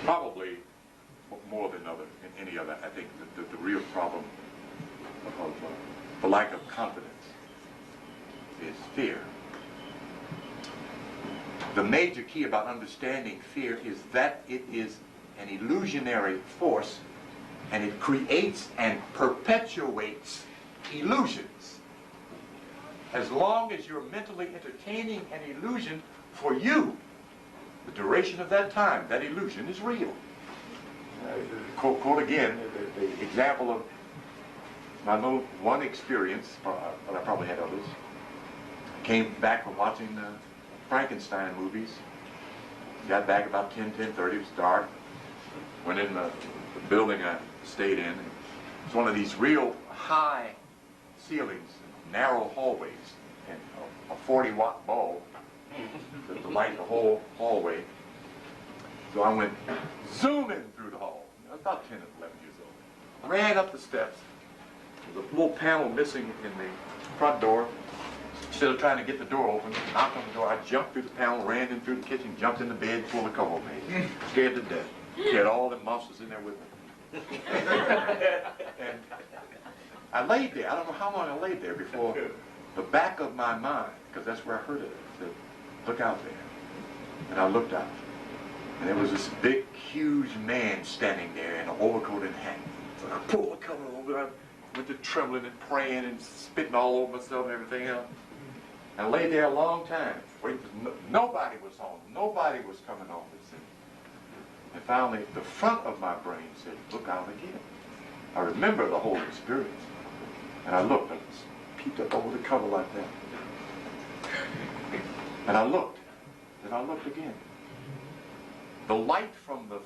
probably more than any other, I think the real problem of the lack of confidence is fear. The major key about understanding fear is that it is an illusionary force, and it creates and perpetuates illusions. As long as you're mentally entertaining an illusion, for you, the duration of that time, that illusion is real. Quote again the example of my little one experience, but I probably had others. I came back from watching the Frankenstein movies. Got back about 10:30. It was dark. Went in the building I stayed in. It's one of these real high ceilings, narrow hallways, and a 40-watt bulb to light the whole hallway. So I went zooming through the hall. I was about 10 or 11 years old. Ran up the steps. There's a little panel missing in the front door. Instead of trying to get the door open, knocked on the door, I jumped through the panel, ran in through the kitchen, jumped in the bed, pulled the cover made. Scared to death. Had all the monsters in there with me. And I laid there. I don't know how long I laid there before the back of my mind, because that's where I heard it, said, look out there. And I looked out. And there was this big, huge man standing there in an overcoat and hat. So I pulled the cover over. I went to trembling and praying and spitting all over myself and everything else. I lay there a long time, waiting for nobody was home. Nobody was coming home. And finally, the front of my brain said, look out again. I remember the whole experience. And I looked. I peeked up over the cover like that. And I looked. Then I looked again. The light from the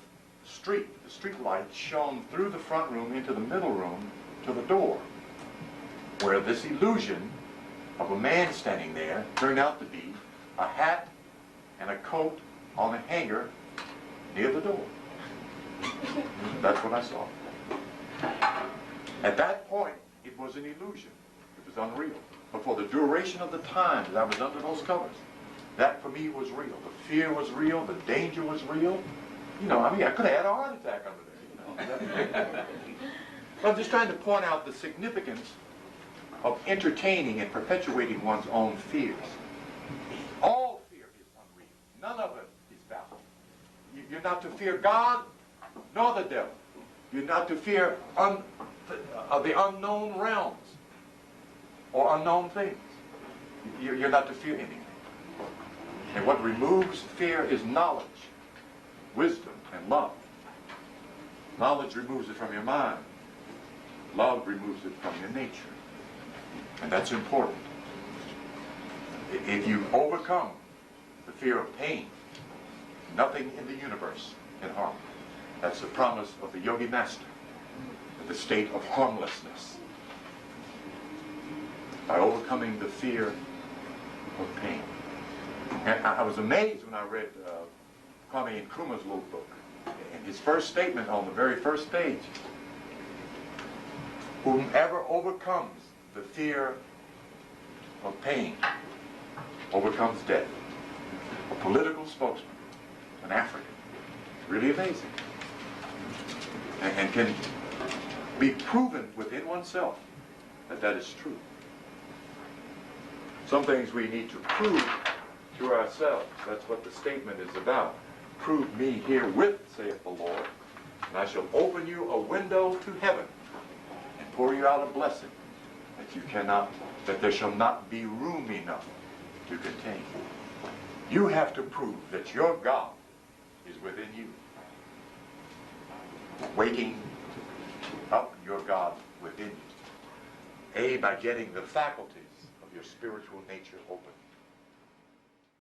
street light shone through the front room into the middle room to the door, where this illusion of a man standing there turned out to be a hat and a coat on a hanger near the door. That's what I saw. At that point, it was an illusion. It was unreal. But for the duration of the time that I was under those covers, that for me was real. The fear was real. The danger was real. You know, I mean, I could have had a heart attack under there. You know. I'm just trying to point out the significance of entertaining and perpetuating one's own fears. All fear is unreal. None of it is valid. You're not to fear God nor the devil. You're not to fear the unknown realms or unknown things. You're not to fear anything. And what removes fear is knowledge, wisdom, and love. Knowledge removes it from your mind. Love removes it from your nature. And that's important. If you overcome the fear of pain, nothing in the universe can harm you. That's the promise of the Yogi Master, the state of harmlessness. By overcoming the fear of pain. And I was amazed when I read Kwame Nkrumah's little book. And his first statement on the very first page, whomever overcomes the fear of pain overcomes death. A political spokesman, an African. Really amazing. And can be proven within oneself that that is true. Some things we need to prove to ourselves. That's what the statement is about. Prove me herewith, saith the Lord, and I shall open you a window to heaven and pour you out a blessing that there shall not be room enough to contain. You have to prove that your God is within you. Waking up your God within you. A, by getting the faculties of your spiritual nature open.